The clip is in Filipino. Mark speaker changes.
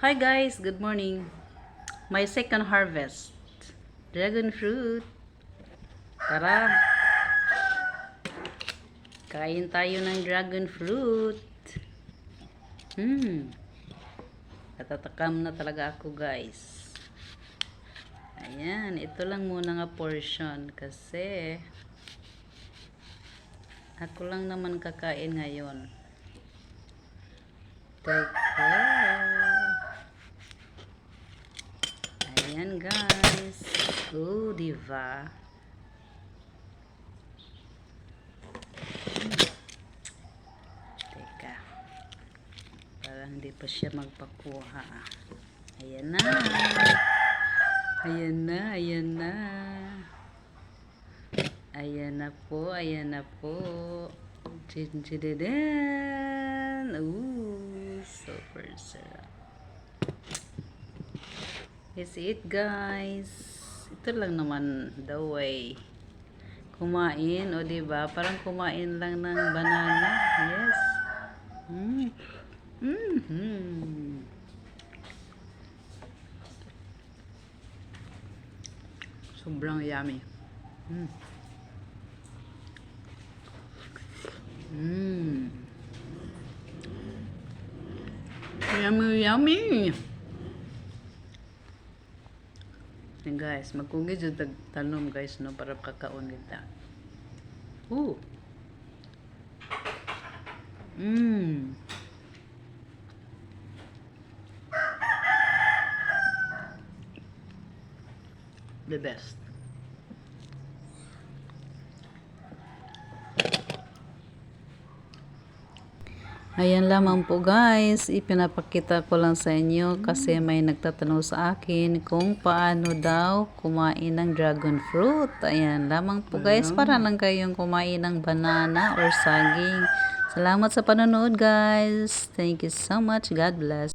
Speaker 1: Hi guys, good morning. My second harvest. Dragon fruit. Tara. Kain tayo ng dragon fruit. Natatakam na talaga ako guys. Ayan, ito lang muna nga portion kasi ako lang naman kakain ngayon. Teka. Ayan guys. Oh, diba? Teka. Parang hindi pa siya magpakuha. Ayan na. Ayan na, ayan na. Ayan na po, ayan na po. Chin-chididen. Ooh, super sarap. That's it guys. Ito lang naman the way. Kumain, o diba? Parang kumain lang ng banana. Yes. Sobrang yummy. Yummy, yummy. And guys, magkugid yung tanom guys, no, para kakaon kita. Ooh. The best. Ayan lamang po guys, ipinapakita ko lang sa inyo kasi may nagtatanong sa akin kung paano daw kumain ng dragon fruit. Ayan lamang po guys, para lang kayong kumain ng banana or saging. Salamat sa panonood guys. Thank you so much. God bless.